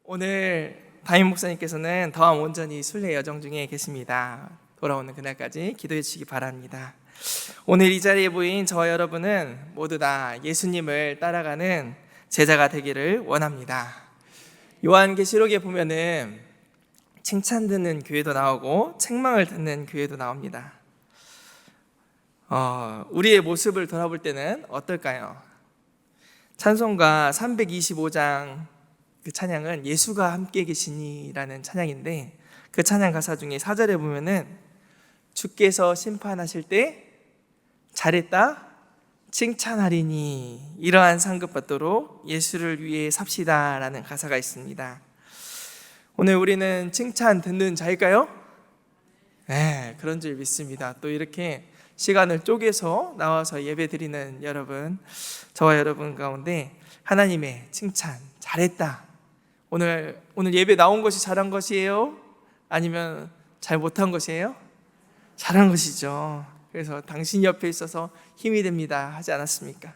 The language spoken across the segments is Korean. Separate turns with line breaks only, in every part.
오늘 담임 목사님께서는 더함 온전히 순례 여정 중에 계십니다. 돌아오는 그날까지 기도해 주시기 바랍니다. 오늘 이 자리에 모인 저와 여러분은 모두 다 예수님을 따라가는 제자가 되기를 원합니다. 요한계시록에 보면은 칭찬 듣는 교회도 나오고 책망을 듣는 교회도 나옵니다. 우리의 모습을 돌아볼 때는 어떨까요? 찬송가 325장 그 찬양은 예수가 함께 계시니라는 찬양인데, 그 찬양 가사 중에 4절에 보면은 주께서 심판하실 때 잘했다 칭찬하리니 이러한 상급 받도록 예수를 위해 삽시다 라는 가사가 있습니다. 오늘 우리는 칭찬 듣는 자일까요? 네, 그런 줄 믿습니다. 또 이렇게 시간을 쪼개서 나와서 예배 드리는 여러분, 저와 여러분 가운데 하나님의 칭찬 잘했다, 오늘 예배 나온 것이 잘한 것이에요? 아니면 잘 못한 것이에요? 잘한 것이죠. 그래서 당신 옆에 있어서 힘이 됩니다 하지 않았습니까?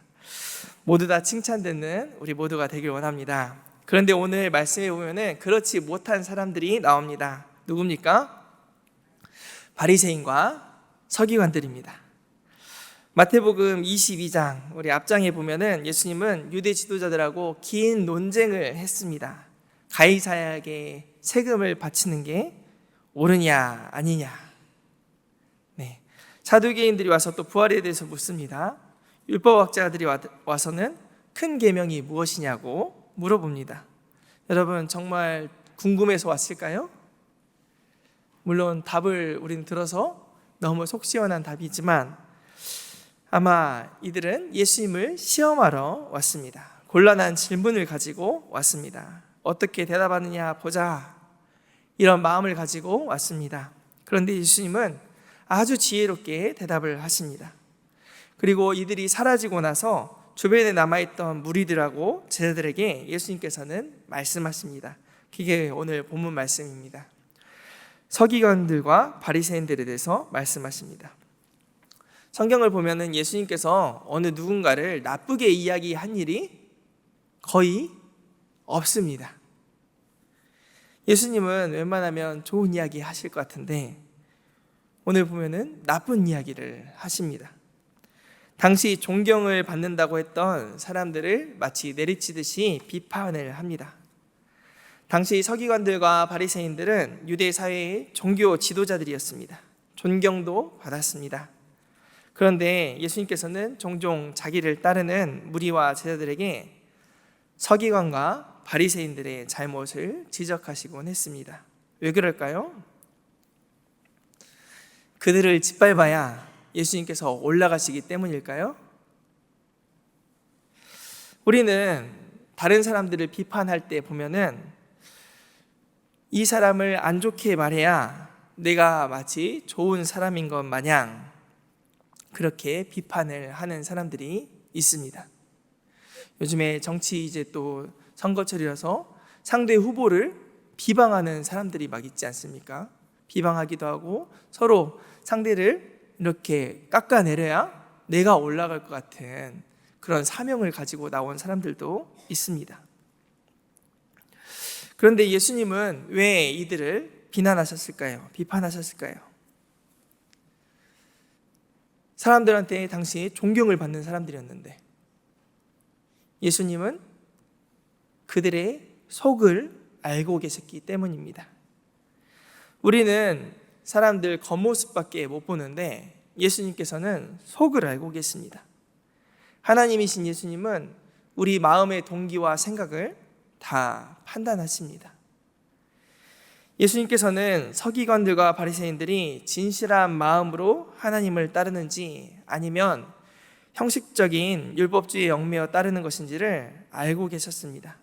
모두 다 칭찬듣는 우리 모두가 되길 원합니다. 그런데 오늘 말씀에 보면은 그렇지 못한 사람들이 나옵니다. 누굽니까? 바리새인과 서기관들입니다. 마태복음 22장 우리 앞장에 보면은 예수님은 유대 지도자들하고 긴 논쟁을 했습니다. 가이사야에게 세금을 바치는 게 옳으냐 아니냐. 네. 사두개인들이 와서 또 부활에 대해서 묻습니다. 율법학자들이 와서는 큰 계명이 무엇이냐고 물어봅니다. 여러분 정말 궁금해서 왔을까요? 물론 답을 우리는 들어서 너무 속 시원한 답이지만 아마 이들은 예수님을 시험하러 왔습니다. 곤란한 질문을 가지고 왔습니다. 어떻게 대답하느냐 보자, 이런 마음을 가지고 왔습니다. 그런데 예수님은 아주 지혜롭게 대답을 하십니다. 그리고 이들이 사라지고 나서 주변에 남아있던 무리들하고 제자들에게 예수님께서는 말씀하십니다. 그게 오늘 본문 말씀입니다. 서기관들과 바리새인들에 대해서 말씀하십니다. 성경을 보면은 예수님께서 어느 누군가를 나쁘게 이야기한 일이 거의 없습니다. 예수님은 웬만하면 좋은 이야기 하실 것 같은데 오늘 보면은 나쁜 이야기를 하십니다. 당시 존경을 받는다고 했던 사람들을 마치 내리치듯이 비판을 합니다. 당시 서기관들과 바리새인들은 유대 사회의 종교 지도자들이었습니다. 존경도 받았습니다. 그런데 예수님께서는 종종 자기를 따르는 무리와 제자들에게 서기관과 바리새인들의 잘못을 지적하시곤 했습니다. 왜 그럴까요? 그들을 짓밟아야 예수님께서 올라가시기 때문일까요? 우리는 다른 사람들을 비판할 때 보면은 이 사람을 안 좋게 말해야 내가 마치 좋은 사람인 것 마냥 그렇게 비판을 하는 사람들이 있습니다. 요즘에 정치 이제 또 선거철이라서 상대 후보를 비방하는 사람들이 막 있지 않습니까? 비방하기도 하고 서로 상대를 이렇게 깎아내려야 내가 올라갈 것 같은 그런 사명을 가지고 나온 사람들도 있습니다. 그런데 예수님은 왜 이들을 비난하셨을까요? 비판하셨을까요? 사람들한테 당시 존경을 받는 사람들이었는데 예수님은 그들의 속을 알고 계셨기 때문입니다. 우리는 사람들 겉모습밖에 못 보는데 예수님께서는 속을 알고 계십니다. 하나님이신 예수님은 우리 마음의 동기와 생각을 다 판단하십니다. 예수님께서는 서기관들과 바리새인들이 진실한 마음으로 하나님을 따르는지 아니면 형식적인 율법주의에 얽매여 따르는 것인지를 알고 계셨습니다.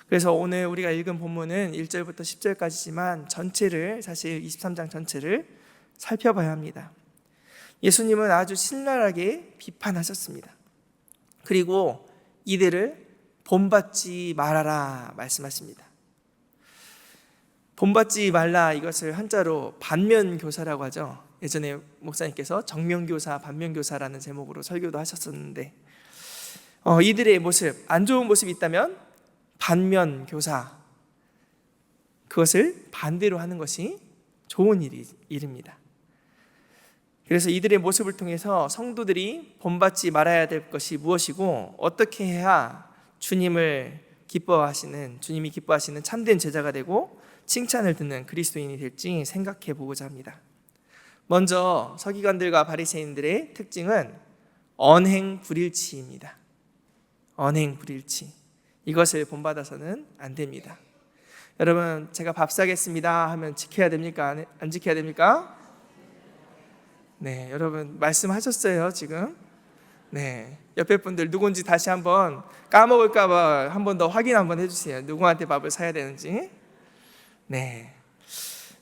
그래서 오늘 우리가 읽은 본문은 1절부터 10절까지지만 전체를, 사실 23장 전체를 살펴봐야 합니다. 예수님은 아주 신랄하게 비판하셨습니다. 그리고 이들을 본받지 말아라 말씀하십니다. 본받지 말라, 이것을 한자로 반면교사라고 하죠. 예전에 목사님께서 정면교사, 반면교사라는 제목으로 설교도 하셨었는데 이들의 모습, 안 좋은 모습이 있다면 반면교사, 그것을 반대로 하는 것이 좋은 일입니다. 그래서 이들의 모습을 통해서 성도들이 본받지 말아야 될 것이 무엇이고 어떻게 해야 주님이 기뻐하시는 참된 제자가 되고 칭찬을 듣는 그리스도인이 될지 생각해 보고자 합니다. 먼저 서기관들과 바리새인들의 특징은 언행불일치입니다. 언행불일치. 이것을 본받아서는 안 됩니다. 여러분, 제가 밥 사겠습니다 하면 지켜야 됩니까? 안 지켜야 됩니까? 네, 여러분 말씀하셨어요 지금? 네, 옆에 분들 누군지 다시 한번 까먹을까 봐 한 번 더 확인 한번 해주세요. 누구한테 밥을 사야 되는지. 네,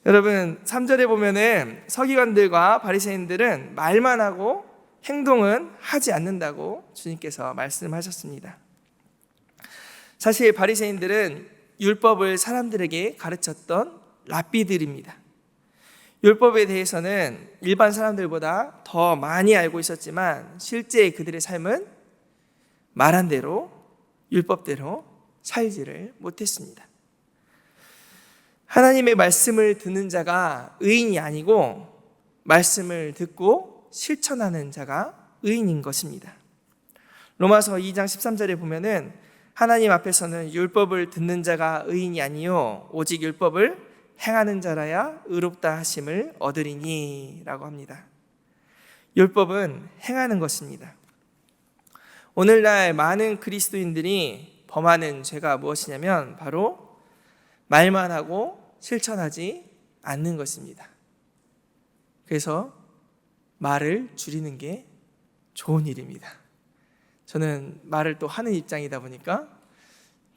여러분 3절에 보면은 서기관들과 바리새인들은 말만 하고 행동은 하지 않는다고 주님께서 말씀하셨습니다. 사실 바리새인들은 율법을 사람들에게 가르쳤던 랍비들입니다. 율법에 대해서는 일반 사람들보다 더 많이 알고 있었지만 실제 그들의 삶은 말한 대로 율법대로 살지를 못했습니다. 하나님의 말씀을 듣는 자가 의인이 아니고 말씀을 듣고 실천하는 자가 의인인 것입니다. 로마서 2장 13절에 보면은 하나님 앞에서는 율법을 듣는 자가 의인이 아니요 오직 율법을 행하는 자라야 의롭다 하심을 얻으리니 라고 합니다. 율법은 행하는 것입니다. 오늘날 많은 그리스도인들이 범하는 죄가 무엇이냐면 바로 말만 하고 실천하지 않는 것입니다. 그래서 말을 줄이는 게 좋은 일입니다. 저는 말을 또 하는 입장이다 보니까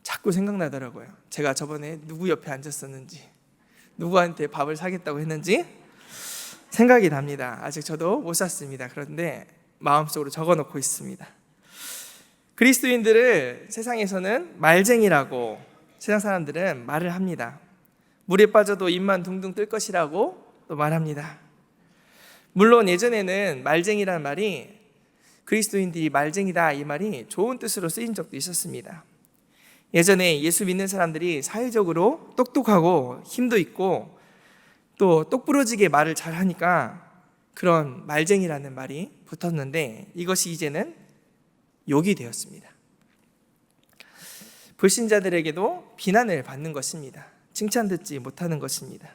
자꾸 생각나더라고요. 제가 저번에 누구 옆에 앉았었는지, 누구한테 밥을 사겠다고 했는지 생각이 납니다. 아직 저도 못 샀습니다. 그런데 마음속으로 적어놓고 있습니다. 그리스도인들을 세상에서는 말쟁이라고, 세상 사람들은 말을 합니다. 물에 빠져도 입만 둥둥 뜰 것이라고 또 말합니다. 물론 예전에는 말쟁이라는 말이, 그리스도인들이 말쟁이다 이 말이 좋은 뜻으로 쓰인 적도 있었습니다. 예전에 예수 믿는 사람들이 사회적으로 똑똑하고 힘도 있고 또 똑부러지게 말을 잘하니까 그런 말쟁이라는 말이 붙었는데 이것이 이제는 욕이 되었습니다. 불신자들에게도 비난을 받는 것입니다. 칭찬 듣지 못하는 것입니다.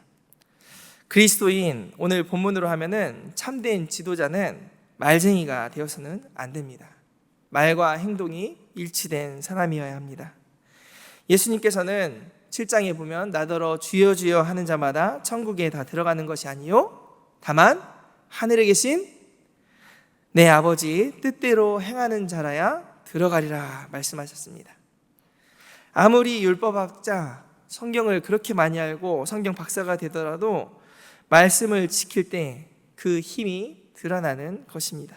그리스도인, 오늘 본문으로 하면은 참된 지도자는 말쟁이가 되어서는 안 됩니다. 말과 행동이 일치된 사람이어야 합니다. 예수님께서는 7장에 보면 나더러 주여 주여 하는 자마다 천국에 다 들어가는 것이 아니요 다만 하늘에 계신 내 아버지 뜻대로 행하는 자라야 들어가리라 말씀하셨습니다. 아무리 율법학자, 성경을 그렇게 많이 알고 성경 박사가 되더라도 말씀을 지킬 때 그 힘이 드러나는 것입니다.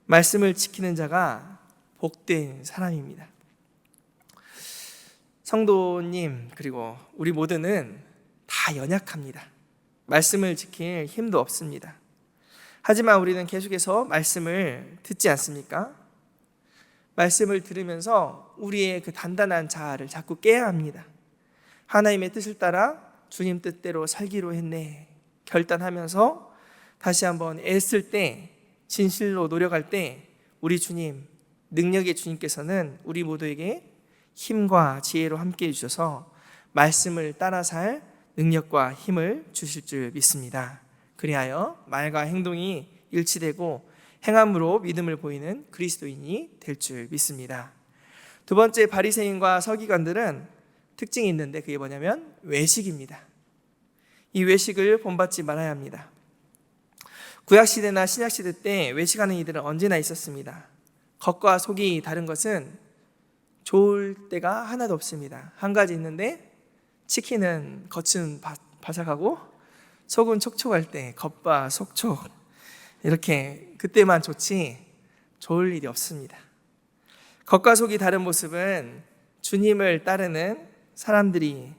말씀을 지키는 자가 복된 사람입니다. 성도님 그리고 우리 모두는 다 연약합니다. 말씀을 지킬 힘도 없습니다. 하지만 우리는 계속해서 말씀을 듣지 않습니까? 말씀을 들으면서 우리의 그 단단한 자아를 자꾸 깨야 합니다. 하나님의 뜻을 따라 주님 뜻대로 살기로 했네 결단하면서 다시 한번 애쓸 때, 진실로 노력할 때 우리 주님, 능력의 주님께서는 우리 모두에게 힘과 지혜로 함께해 주셔서 말씀을 따라 살 능력과 힘을 주실 줄 믿습니다. 그리하여 말과 행동이 일치되고 행함으로 믿음을 보이는 그리스도인이 될 줄 믿습니다. 두 번째, 바리새인과 서기관들은 특징이 있는데 그게 뭐냐면 외식입니다. 이 외식을 본받지 말아야 합니다. 구약시대나 신약시대 때 외식하는 이들은 언제나 있었습니다. 겉과 속이 다른 것은 좋을 때가 하나도 없습니다. 한 가지 있는데 치킨은 겉은 바삭하고 속은 촉촉할 때 겉바 속촉 이렇게 그때만 좋지 좋을 일이 없습니다. 겉과 속이 다른 모습은 주님을 따르는 사람들이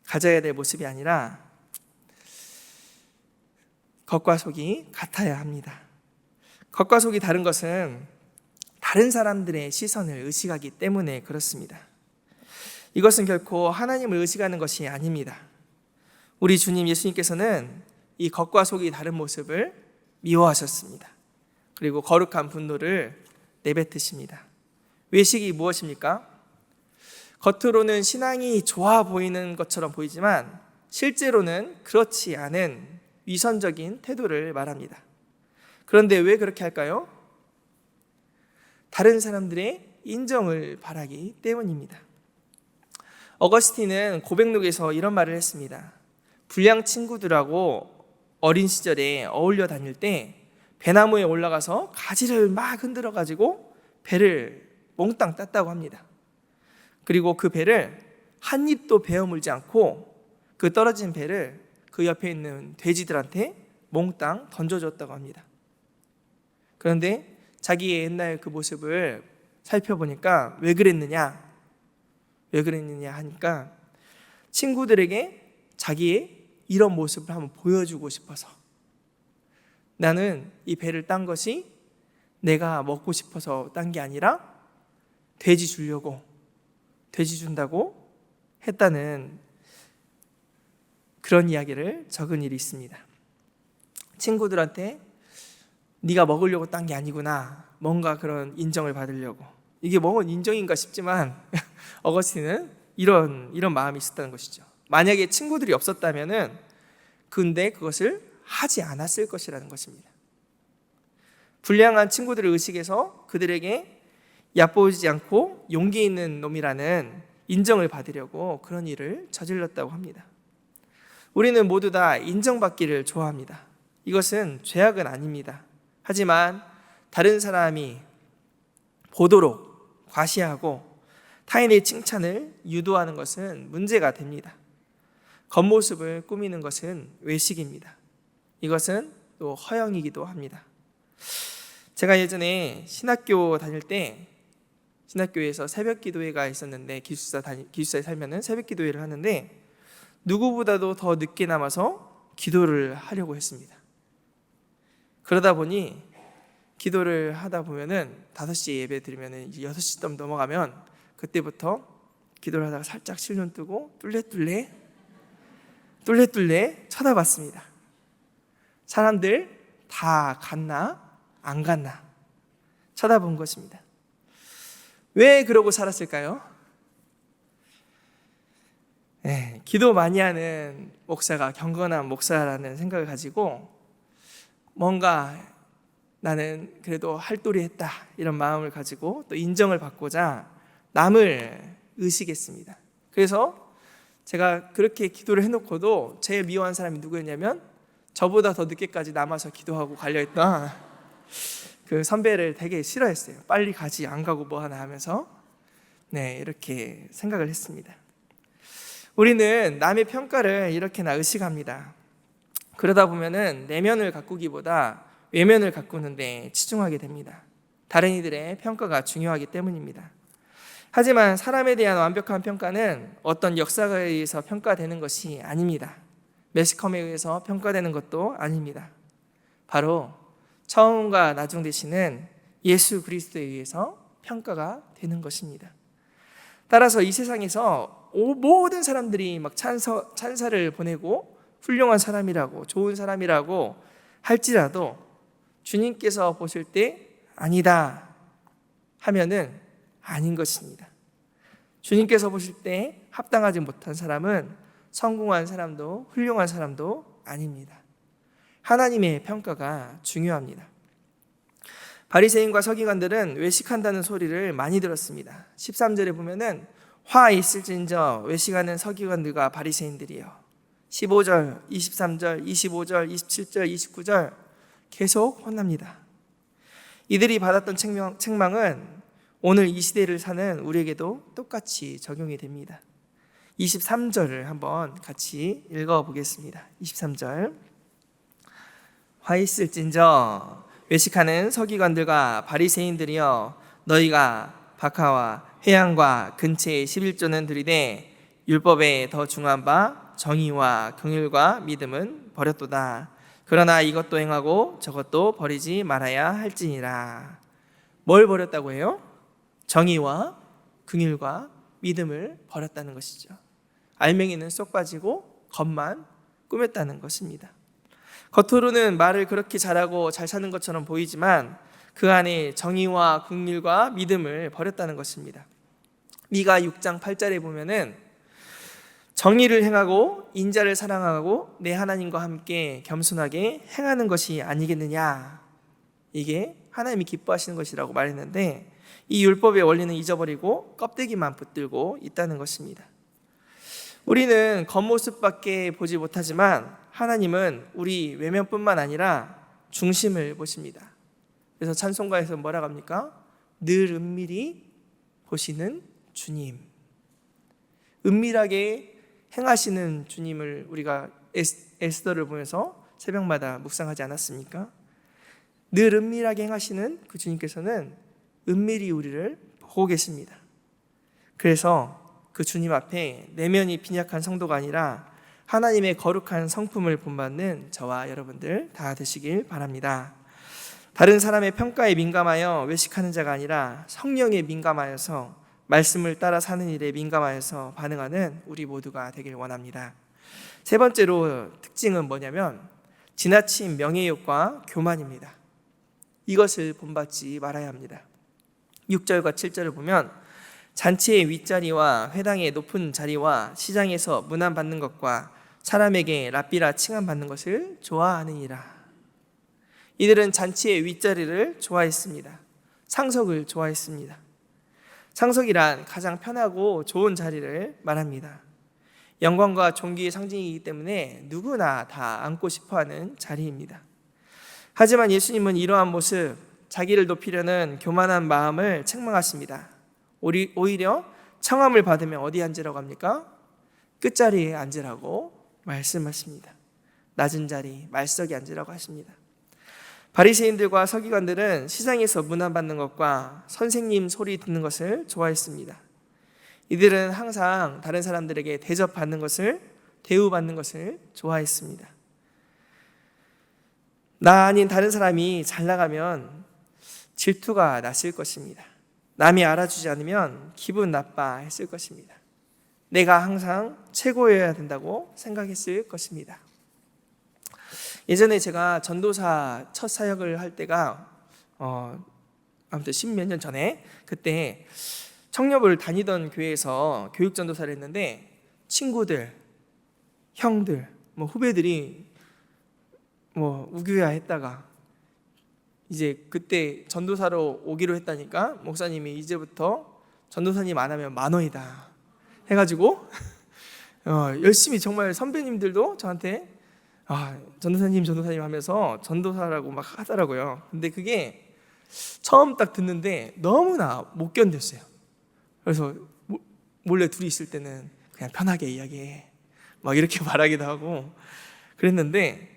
가져야 될 모습이 아니라 겉과 속이 같아야 합니다. 겉과 속이 다른 것은 다른 사람들의 시선을 의식하기 때문에 그렇습니다. 이것은 결코 하나님을 의식하는 것이 아닙니다. 우리 주님 예수님께서는 이 겉과 속이 다른 모습을 미워하셨습니다. 그리고 거룩한 분노를 내뱉으십니다. 외식이 무엇입니까? 겉으로는 신앙이 좋아 보이는 것처럼 보이지만 실제로는 그렇지 않은 위선적인 태도를 말합니다. 그런데 왜 그렇게 할까요? 다른 사람들의 인정을 바라기 때문입니다. 어거스틴은 고백록에서 이런 말을 했습니다. 불량 친구들하고 어린 시절에 어울려 다닐 때 배나무에 올라가서 가지를 막 흔들어 가지고 배를 몽땅 땄다고 합니다. 그리고 그 배를 한 입도 베어 물지 않고 그 떨어진 배를 그 옆에 있는 돼지들한테 몽땅 던져줬다고 합니다. 그런데 자기의 옛날 그 모습을 살펴보니까 왜 그랬느냐 하니까 친구들에게 자기의 이런 모습을 한번 보여주고 싶어서, 나는 이 배를 딴 것이 내가 먹고 싶어서 딴 게 아니라 돼지 주려고, 돼지 준다고 했다는 그런 이야기를 적은 일이 있습니다. 친구들한테 네가 먹으려고 딴 게 아니구나, 뭔가 그런 인정을 받으려고. 이게 뭔 인정인가 싶지만 어거스틴은 이런 마음이 있었다는 것이죠. 만약에 친구들이 없었다면은 근데 그것을 하지 않았을 것이라는 것입니다. 불량한 친구들을 의식해서 그들에게 얕보이지 않고 용기 있는 놈이라는 인정을 받으려고 그런 일을 저질렀다고 합니다. 우리는 모두 다 인정받기를 좋아합니다. 이것은 죄악은 아닙니다. 하지만 다른 사람이 보도록 과시하고 타인의 칭찬을 유도하는 것은 문제가 됩니다. 겉모습을 꾸미는 것은 외식입니다. 이것은 또 허영이기도 합니다. 제가 예전에 신학교 다닐 때 신학교에서 새벽 기도회가 있었는데, 기숙사에 살면은 새벽 기도회를 하는데 누구보다도 더 늦게 남아서 기도를 하려고 했습니다. 그러다 보니 기도를 하다 보면은 5시에 예배 드리면은 이제 6시 좀 넘어가면 그때부터 기도를 하다가 살짝 실눈 뜨고 뚫레뚫레 쳐다봤습니다. 사람들 다 갔나 안 갔나 쳐다본 것입니다. 왜 그러고 살았을까요? 기도 많이 하는 목사가 경건한 목사라는 생각을 가지고 뭔가 나는 그래도 할도리 했다 이런 마음을 가지고 또 인정을 받고자 남을 의식했습니다. 그래서 제가 그렇게 기도를 해놓고도 제일 미워한 사람이 누구였냐면 저보다 더 늦게까지 남아서 기도하고 관려했던 그 선배를 되게 싫어했어요. 빨리 가지 안 가고 뭐 하나 하면서 이렇게 생각을 했습니다. 우리는 남의 평가를 이렇게나 의식합니다. 그러다 보면은 내면을 가꾸기보다 외면을 가꾸는데 치중하게 됩니다. 다른 이들의 평가가 중요하기 때문입니다. 하지만 사람에 대한 완벽한 평가는 어떤 역사에 의해서 평가되는 것이 아닙니다. 매스컴에 의해서 평가되는 것도 아닙니다. 바로 처음과 나중 되시는 예수 그리스도에 의해서 평가가 되는 것입니다. 따라서 이 세상에서 모든 사람들이 막 찬사를 보내고 훌륭한 사람이라고, 좋은 사람이라고 할지라도 주님께서 보실 때 아니다 하면은 아닌 것입니다. 주님께서 보실 때 합당하지 못한 사람은 성공한 사람도 훌륭한 사람도 아닙니다. 하나님의 평가가 중요합니다. 바리새인과 서기관들은 외식한다는 소리를 많이 들었습니다. 13절에 보면은 화 있을진저 외식하는 서기관들과 바리새인들이요. 15절, 23절, 25절, 27절, 29절 계속 혼납니다. 이들이 받았던 책망은 오늘 이 시대를 사는 우리에게도 똑같이 적용이 됩니다. 23절을 한번 같이 읽어보겠습니다. 23절 화 있을진저 외식하는 서기관들과 바리새인들이여 너희가 박하와 회양과 근체의 11조는 들이되 율법에 더 중한 바 정의와 긍휼과 믿음은 버렸도다. 그러나 이것도 행하고 저것도 버리지 말아야 할지니라. 뭘 버렸다고 해요? 정의와 긍휼과 믿음을 버렸다는 것이죠. 알맹이는 쏙 빠지고 겉만 꾸몄다는 것입니다. 겉으로는 말을 그렇게 잘하고 잘 사는 것처럼 보이지만 그 안에 정의와 긍휼과 믿음을 버렸다는 것입니다. 미가 6장 8절에 보면은 정의를 행하고 인자를 사랑하고 내 하나님과 함께 겸손하게 행하는 것이 아니겠느냐, 이게 하나님이 기뻐하시는 것이라고 말했는데 이 율법의 원리는 잊어버리고 껍데기만 붙들고 있다는 것입니다. 우리는 겉모습밖에 보지 못하지만 하나님은 우리 외면뿐만 아니라 중심을 보십니다. 그래서 찬송가에서 뭐라고 합니까? 늘 은밀히 보시는 주님. 은밀하게 행하시는 주님을 우리가 에스더를 보면서 새벽마다 묵상하지 않았습니까? 늘 은밀하게 행하시는 그 주님께서는 은밀히 우리를 보고 계십니다. 그래서 그 주님 앞에 내면이 빈약한 성도가 아니라 하나님의 거룩한 성품을 본받는 저와 여러분들 다 되시길 바랍니다. 다른 사람의 평가에 민감하여 외식하는 자가 아니라 성령에 민감하여서 말씀을 따라 사는 일에 민감하여서 반응하는 우리 모두가 되길 원합니다. 세 번째로 특징은 뭐냐면 지나친 명예욕과 교만입니다. 이것을 본받지 말아야 합니다. 6절과 7절을 보면 잔치의 윗자리와 회당의 높은 자리와 시장에서 문안받는 것과 사람에게 랍비라 칭함받는 것을 좋아하느니라. 이들은 잔치의 윗자리를 좋아했습니다. 상석을 좋아했습니다. 상석이란 가장 편하고 좋은 자리를 말합니다. 영광과 존귀의 상징이기 때문에 누구나 다 앉고 싶어하는 자리입니다. 하지만 예수님은 이러한 모습, 자기를 높이려는 교만한 마음을 책망하십니다. 오히려 청함을 받으면 어디 앉으라고 합니까? 끝자리에 앉으라고 말씀하십니다. 낮은 자리, 말석에 앉으라고 하십니다. 바리새인들과 서기관들은 시장에서 문안받는 것과 선생님 소리 듣는 것을 좋아했습니다. 이들은 항상 다른 사람들에게 대접받는 것을, 대우받는 것을 좋아했습니다. 나 아닌 다른 사람이 잘 나가면 질투가 났을 것입니다. 남이 알아주지 않으면 기분 나빠했을 것입니다. 내가 항상 최고여야 된다고 생각했을 것입니다. 예전에 제가 전도사 첫 사역을 할 때가 아무튼 10몇 년 전에, 그때 청년부를 다니던 교회에서 교육 전도사를 했는데 친구들, 형들, 후배들이 우교야 했다가 이제 그때 전도사로 오기로 했다니까 목사님이 이제부터 전도사님 안 하면 만원이다 해가지고 열심히, 정말 선배님들도 저한테 전도사님 하면서 전도사라고 막 하더라고요. 근데 그게 처음 딱 듣는데 너무나 못 견뎠어요. 그래서 몰래 둘이 있을 때는 그냥 편하게 이야기해 막 이렇게 말하기도 하고 그랬는데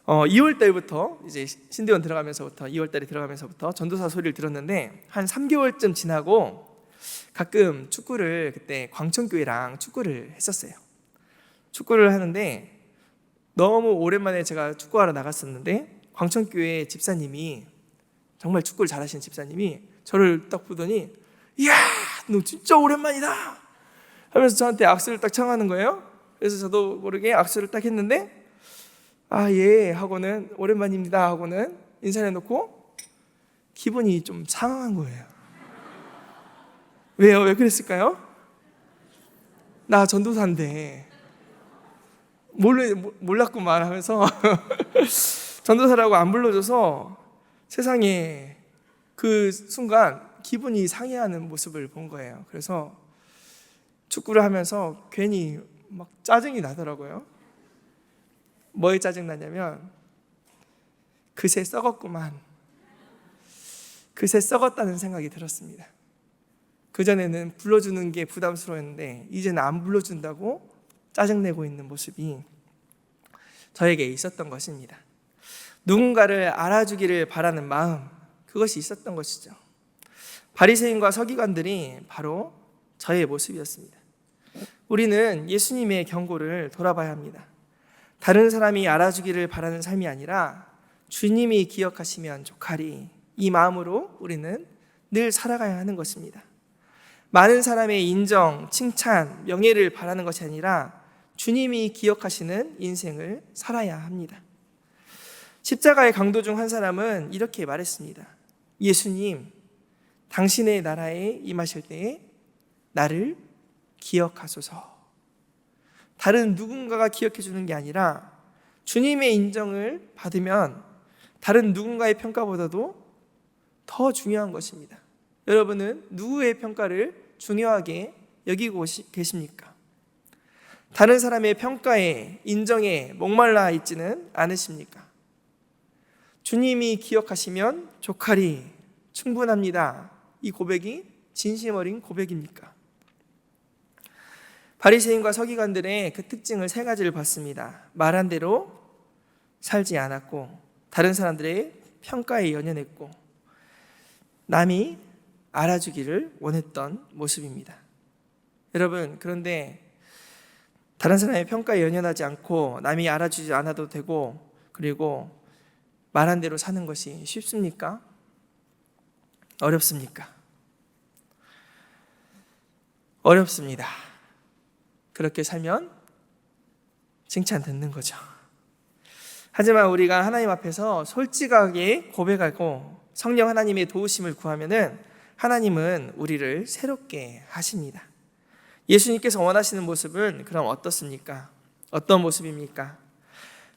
2월 달부터 이제 신대원 들어가면서부터 2월 달에 들어가면서부터 전도사 소리를 들었는데 한 3개월쯤 지나고 가끔 축구를, 그때 광천교회랑 축구를 했었어요. 축구를 하는데 너무 오랜만에 제가 축구하러 나갔었는데 광천교회 집사님이, 정말 축구를 잘하시는 집사님이 저를 딱 보더니 이야 너 진짜 오랜만이다 하면서 저한테 악수를 딱 청하는 거예요. 그래서 저도 모르게 악수를 딱 했는데 예 하고는 오랜만입니다 하고는 인사를 해놓고 기분이 좀 상한 거예요. 왜요? 왜 그랬을까요? 나 전도사인데 몰랐구만 하면서 전도사라고 안 불러줘서 세상에 그 순간 기분이 상해하는 모습을 본 거예요. 그래서 축구를 하면서 괜히 막 짜증이 나더라고요. 뭐에 짜증 나냐면 그새 썩었구만, 그새 썩었다는 생각이 들었습니다. 그전에는 불러주는 게 부담스러웠는데 이제는 안 불러준다고 짜증내고 있는 모습이 저에게 있었던 것입니다. 누군가를 알아주기를 바라는 마음, 그것이 있었던 것이죠. 바리새인과 서기관들이 바로 저의 모습이었습니다. 우리는 예수님의 경고를 돌아봐야 합니다. 다른 사람이 알아주기를 바라는 삶이 아니라 주님이 기억하시면 족하리, 이 마음으로 우리는 늘 살아가야 하는 것입니다. 많은 사람의 인정, 칭찬, 명예를 바라는 것이 아니라 주님이 기억하시는 인생을 살아야 합니다. 십자가의 강도 중 한 사람은 이렇게 말했습니다. 예수님, 당신의 나라에 임하실 때에 나를 기억하소서. 다른 누군가가 기억해 주는 게 아니라 주님의 인정을 받으면 다른 누군가의 평가보다도 더 중요한 것입니다. 여러분은 누구의 평가를 중요하게 여기고 계십니까? 다른 사람의 평가에, 인정에 목말라 있지는 않으십니까? 주님이 기억하시면 조카리 충분합니다. 이 고백이 진심 어린 고백입니까? 바리새인과 서기관들의 그 특징을 세 가지를 봤습니다. 말한 대로 살지 않았고, 다른 사람들의 평가에 연연했고, 남이 알아주기를 원했던 모습입니다. 여러분, 그런데 다른 사람의 평가에 연연하지 않고 남이 알아주지 않아도 되고, 그리고 말한 대로 사는 것이 쉽습니까? 어렵습니까? 어렵습니다. 그렇게 살면 칭찬 듣는 거죠. 하지만 우리가 하나님 앞에서 솔직하게 고백하고 성령 하나님의 도우심을 구하면은 하나님은 우리를 새롭게 하십니다. 예수님께서 원하시는 모습은 그럼 어떻습니까? 어떤 모습입니까?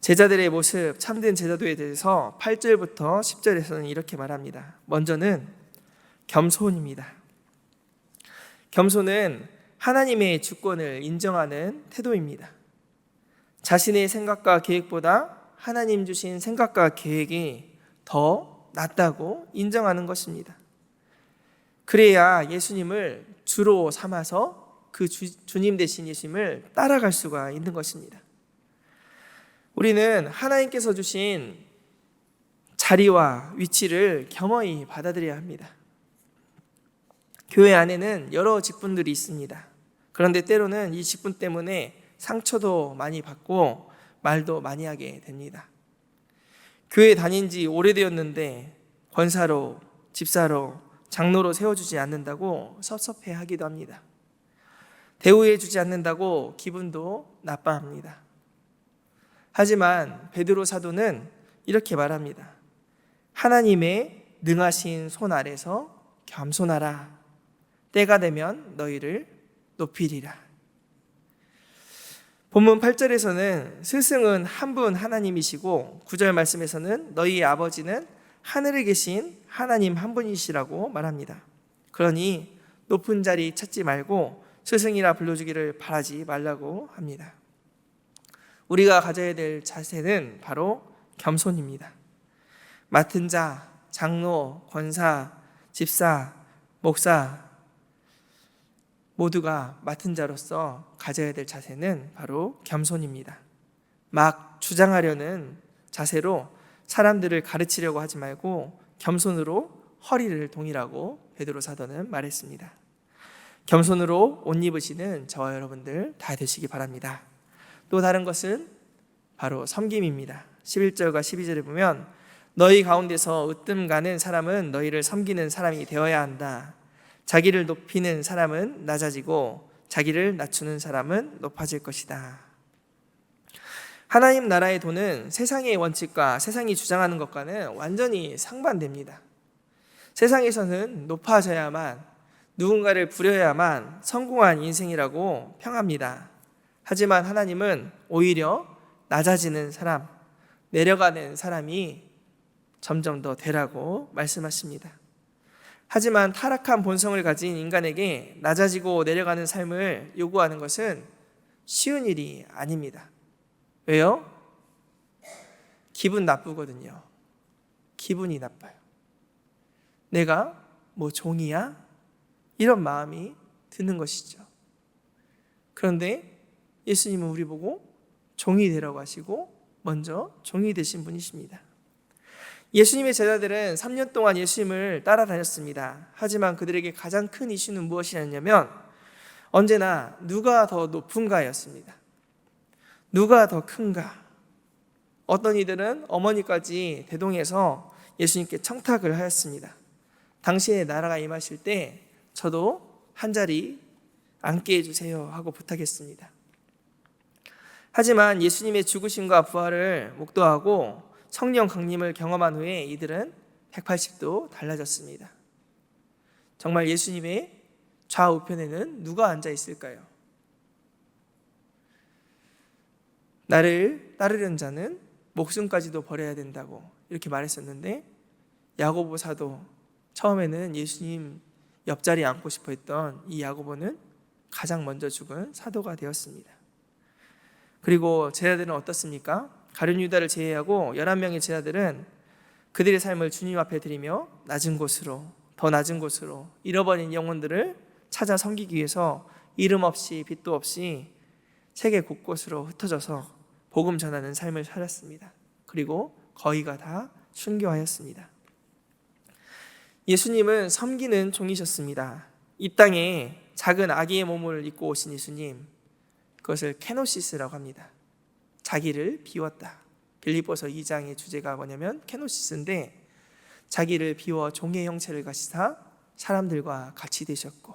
제자들의 모습, 참된 제자도에 대해서 8절부터 10절에서는 이렇게 말합니다. 먼저는 겸손입니다. 겸손은 하나님의 주권을 인정하는 태도입니다. 자신의 생각과 계획보다 하나님 주신 생각과 계획이 더 낫다고 인정하는 것입니다. 그래야 예수님을 주로 삼아서 그 주님 되신 예수님을 따라갈 수가 있는 것입니다. 우리는 하나님께서 주신 자리와 위치를 겸허히 받아들여야 합니다. 교회 안에는 여러 직분들이 있습니다. 그런데 때로는 이 직분 때문에 상처도 많이 받고 말도 많이 하게 됩니다. 교회 다닌 지 오래되었는데 권사로, 집사로, 장로로 세워주지 않는다고 섭섭해하기도 합니다. 대우해주지 않는다고 기분도 나빠합니다. 하지만 베드로 사도는 이렇게 말합니다. 하나님의 능하신 손 아래서 겸손하라. 때가 되면 너희를 높이리라. 본문 8절에서는 스승은 한 분 하나님이시고 9절 말씀에서는 너희의 아버지는 하늘에 계신 하나님 한 분이시라고 말합니다. 그러니 높은 자리 찾지 말고 스승이라 불러주기를 바라지 말라고 합니다. 우리가 가져야 될 자세는 바로 겸손입니다. 맡은 자, 장로, 권사, 집사, 목사 모두가 맡은 자로서 가져야 될 자세는 바로 겸손입니다. 막 주장하려는 자세로 사람들을 가르치려고 하지 말고 겸손으로 허리를 동이라고 베드로 사도는 말했습니다. 겸손으로 옷 입으시는 저와 여러분들 다 되시기 바랍니다. 또 다른 것은 바로 섬김입니다. 11절과 12절에 보면 너희 가운데서 으뜸 가는 사람은 너희를 섬기는 사람이 되어야 한다. 자기를 높이는 사람은 낮아지고 자기를 낮추는 사람은 높아질 것이다. 하나님 나라의 도는 세상의 원칙과 세상이 주장하는 것과는 완전히 상반됩니다. 세상에서는 높아져야만, 누군가를 부려야만 성공한 인생이라고 평합니다. 하지만 하나님은 오히려 낮아지는 사람, 내려가는 사람이 점점 더 되라고 말씀하십니다. 하지만 타락한 본성을 가진 인간에게 낮아지고 내려가는 삶을 요구하는 것은 쉬운 일이 아닙니다. 왜요? 기분 나쁘거든요. 기분이 나빠요. 내가 뭐 종이야? 이런 마음이 드는 것이죠. 그런데 예수님은 우리 보고 종이 되라고 하시고 먼저 종이 되신 분이십니다. 예수님의 제자들은 3년 동안 예수님을 따라다녔습니다. 하지만 그들에게 가장 큰 이슈는 무엇이었냐면 언제나 누가 더 높은가였습니다. 누가 더 큰가? 어떤 이들은 어머니까지 대동해서 예수님께 청탁을 하였습니다. 당신의 나라가 임하실 때 저도 한 자리 앉게 해주세요 하고 부탁했습니다. 하지만 예수님의 죽으심과 부활을 목도하고 성령 강림을 경험한 후에 이들은 180도 달라졌습니다. 정말 예수님의 좌우편에는 누가 앉아 있을까요? 나를 따르려는 자는 목숨까지도 버려야 된다고 이렇게 말했었는데, 야고보 사도, 처음에는 예수님 옆자리에 앉고 싶어 했던 이 야고보는 가장 먼저 죽은 사도가 되었습니다. 그리고 제자들은 어떻습니까? 가룟 유다를 제외하고 11명의 제자들은 그들의 삶을 주님 앞에 드리며 낮은 곳으로, 더 낮은 곳으로 잃어버린 영혼들을 찾아 섬기기 위해서 이름 없이 빛도 없이 세계 곳곳으로 흩어져서 복음 전하는 삶을 살았습니다. 그리고 거의가 다 순교하였습니다. 예수님은 섬기는 종이셨습니다. 이 땅에 작은 아기의 몸을 입고 오신 예수님, 그것을 케노시스라고 합니다. 자기를 비웠다. 빌립보서 2장의 주제가 뭐냐면 케노시스인데, 자기를 비워 종의 형체를 가지사 사람들과 같이 되셨고,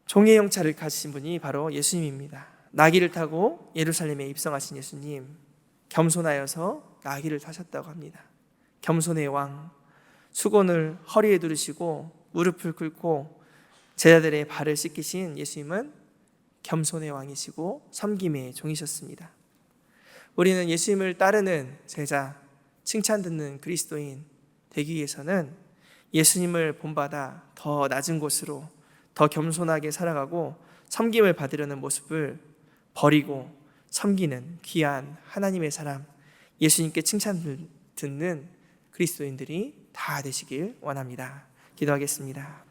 종의 형체를 가지신 분이 바로 예수님입니다. 나귀를 타고 예루살렘에 입성하신 예수님, 겸손하여서 나귀를 타셨다고 합니다. 겸손의 왕, 수건을 허리에 두르시고 무릎을 꿇고 제자들의 발을 씻기신 예수님은 겸손의 왕이시고 섬김의 종이셨습니다. 우리는 예수님을 따르는 제자, 칭찬 듣는 그리스도인 되기 위해서는 예수님을 본받아 더 낮은 곳으로 더 겸손하게 살아가고 섬김을 받으려는 모습을 버리고 섬기는 귀한 하나님의 사람, 예수님께 칭찬 듣는 그리스도인들이 다 되시길 원합니다. 기도하겠습니다.